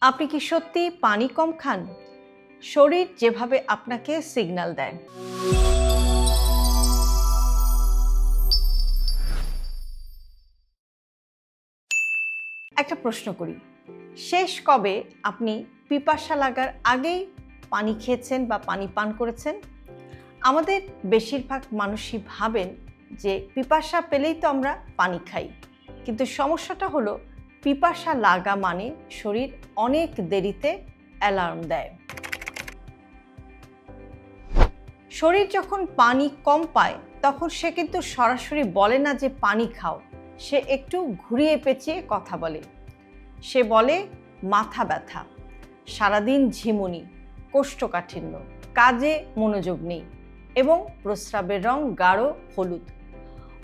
আপনি কি সত্যি পানি কম খান? শরীর যেভাবে আপনাকে সিগন্যাল দেয়। একটা প্রশ্ন করি, শেষ কবে আপনি পিপাসা লাগার আগেই পানি খেয়েছেন বা পানি পান করেছেন? আমাদের বেশিরভাগ মানুষই ভাবেন যে পিপাসা পেলেই তো আমরা পানি খাই, কিন্তু সমস্যাটা হলো পিপাসা লাগা মানে শরীর অনেক দেরিতে অ্যালার্ম দেয়। শরীর যখন পানি কম পায় তখন সে কিন্তু সরাসরি বলে না যে পানি খাও, সে একটু ঘুরিয়ে পেঁচিয়ে কথা বলে। সে বলে মাথা ব্যথা, সারাদিন ঝিমুনি, কোষ্ঠকাঠিন্য, কাজে মনোযোগ নেই এবং প্রস্রাবের রং গাঢ় হলুদ।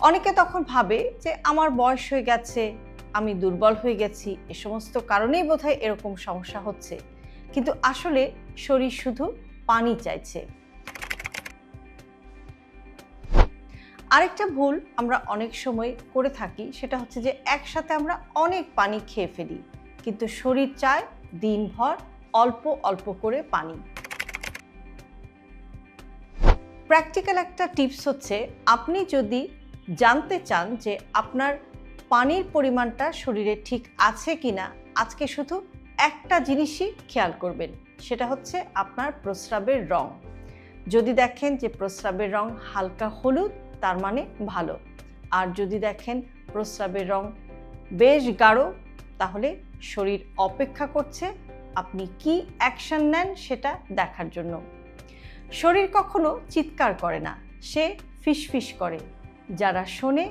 অনেকে তখন ভাবে যে আমার বয়স হয়ে গেছে, আমি দুর্বল হয়ে গেছি, এ সমস্ত কারণেই বোধহয় এরকম সমস্যা হচ্ছে, কিন্তু আসলে শরীর শুধু পানি চাইছে। আরেকটা ভুল আমরা অনেক সময় করে থাকি, সেটা হচ্ছে যে একসাথে আমরা অনেক পানি খেয়ে ফেলি, কিন্তু শরীর চায় দিনভর অল্প অল্প করে পানি। প্র্যাকটিক্যাল একটা টিপস হচ্ছে, আপনি যদি জানতে চান যে আপনার পানির পরিমাণটা শরীরে ঠিক আছে কিনা, আজকে শুধু একটা জিনিসই খেয়াল করবেন, সেটা হচ্ছে আপনার প্রস্রাবের রং। যদি দেখেন যে প্রস্রাবের রং হালকা হলুদ, তার মানে ভালো। আর যদি দেখেন প্রস্রাবের রং বেশ গাঢ়, তাহলে শরীর অপেক্ষা করছে আপনি কি অ্যাকশন নেন সেটা দেখার জন্য। শরীর কখনো চিৎকার করে না, সে ফিসফিস করে। যারা শোনে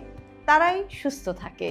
তারাই সুস্থ থাকে।